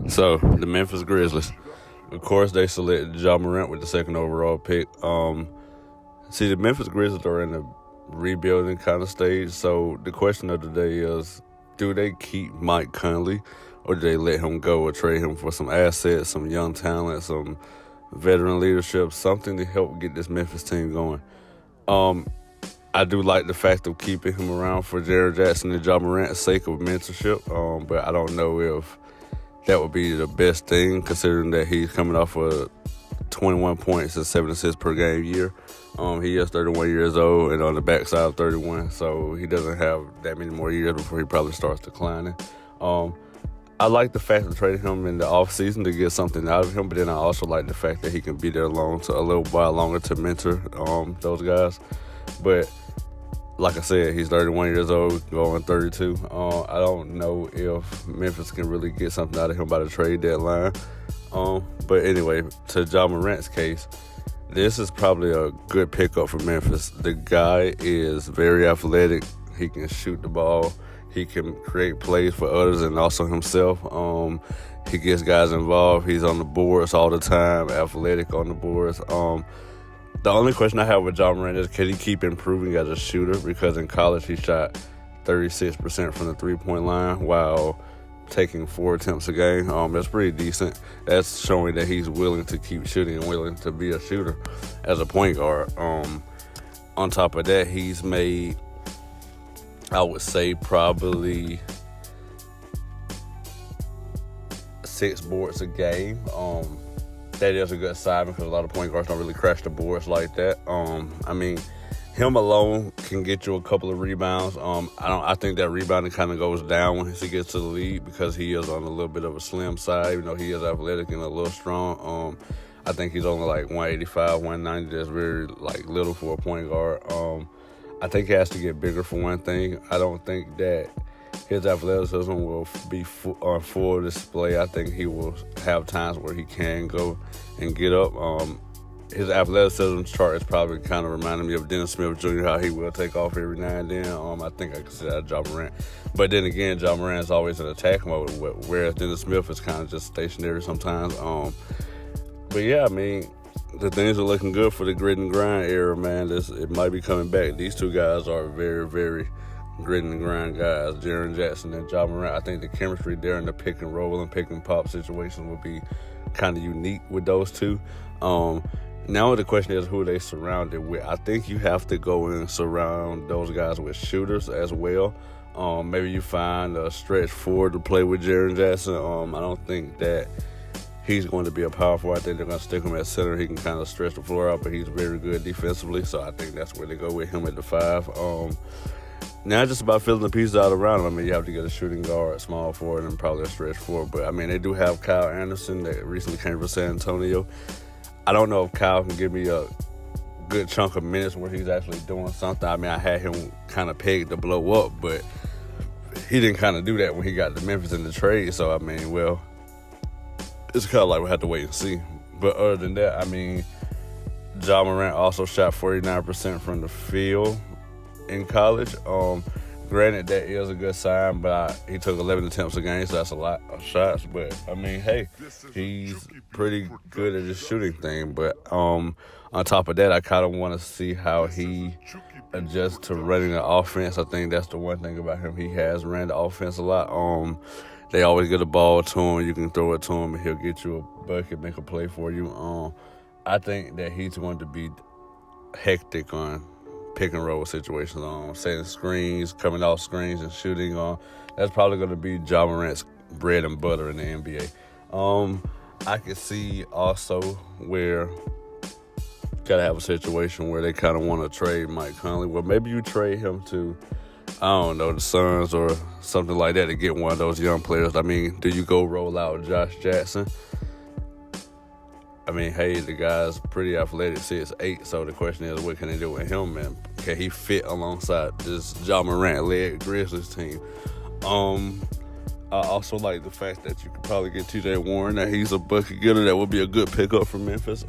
So, the Memphis Grizzlies. Of course, they selected Ja Morant with the second overall pick. See, the Memphis Grizzlies are in a rebuilding kind of stage. So, the question of the day is, do they keep Mike Conley or do they let him go or trade him for some assets, some young talent, some veteran leadership, something to help get this Memphis team going? I do like the fact of keeping him around for Jaren Jackson and Ja Morant's sake of mentorship, but I don't know if that would be the best thing, considering that he's coming off of 21 points and 7 assists per game year. He is 31 years old and on the backside of 31, so he doesn't have that many more years before he probably starts declining. I like the fact of trading him in the offseason to get something out of him, but then I also like the fact that he can be there alone to a little while longer to mentor those guys. But like I said, he's 31 years old, going 32. I don't know if Memphis can really get something out of him by the trade deadline. But anyway, to Ja Morant's case, this is probably a good pickup for Memphis. The guy is very athletic. He can shoot the ball. He can create plays for others and also himself. He gets guys involved. He's on the boards all the time, athletic on the boards. The only question I have with Ja Morant is, can he keep improving as a shooter? Because in college, he shot 36% from the three-point line while taking 4 attempts a game. That's pretty decent. That's showing that he's willing to keep shooting and willing to be a shooter as a point guard. On top of that, he's made, I would say, probably 6 boards a game. That is a good sign because a lot of point guards don't really crash the boards like that. Him alone can get you a couple of rebounds. I think that rebounding kind of goes down once he gets to the league because he is on a little bit of a slim side, even though he is athletic and a little strong. I think he's only like 185, 190. That's very little for a point guard. I think he has to get bigger for one thing. I don't think that his athleticism will be on full display. I think he will have times where he can go and get up. His athleticism chart is probably kind of reminding me of Dennis Smith Jr., how he will take off every now and then. I think I can say that Ja Morant. But then again, Ja Morant is always in attack mode, whereas Dennis Smith is kind of just stationary sometimes. But yeah, the things are looking good for the grit and grind era, man. It might be coming back. These two guys are very, very grit and grind guys, Jaren Jackson and Ja Morant. I think the chemistry there in the pick and roll and pick and pop situation will be kind of unique with those two. Now the question is, who are they surrounded with? I think you have to go and surround those guys with shooters as well. Maybe you find a stretch forward to play with Jaren Jackson. I don't think that he's going to be a power forward. I think they're going to stick him at center. He can kind of stretch the floor out, but he's very good defensively, so I think that's where they go with him at the 5. Now it's just about filling the pieces out around him. You have to get a shooting guard, small forward, and probably a stretch forward. But, they do have Kyle Anderson that recently came from San Antonio. I don't know if Kyle can give me a good chunk of minutes where he's actually doing something. I had him kind of pegged to blow up, but he didn't kind of do that when he got to Memphis in the trade. So, it's kind of like we'll have to wait and see. But other than that, Ja Morant also shot 49% from the field in college. Granted, that is a good sign, but he took 11 attempts a game, so that's a lot of shots. But, hey, he's pretty good at his shooting thing. But on top of that, I kind of want to see how he adjusts to running the offense. I think that's the one thing about him. He has ran the offense a lot. They always get a ball to him. You can throw it to him, and he'll get you a bucket, make a play for you. I think that he's going to be hectic on pick and roll situations, setting screens, coming off screens and shooting. That's probably going to be Ja Morant's bread and butter in the NBA. I could see also where gotta have a situation where they kind of want to trade Mike Conley. Well, maybe you trade him to, I don't know, the Suns or something like that to get one of those young players. Do you go roll out Josh Jackson? Hey, the guy's pretty athletic, 6'8", so the question is, what can they do with him, man? Can he fit alongside this Ja Morant-led Grizzlies team? I also like the fact that you could probably get T.J. Warren, that he's a bucket getter. That would be a good pickup for Memphis.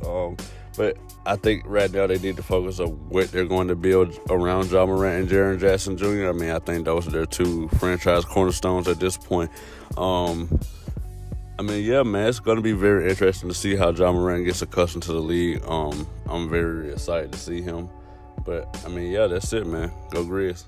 But I think right now they need to focus on what they're going to build around Ja Morant and Jaren Jackson Jr. I think those are their two franchise cornerstones at this point. I mean, yeah, man, it's going to be very interesting to see how Ja Morant gets accustomed to the league. I'm very excited to see him. But, I mean, yeah, that's it, man. Go Grizz.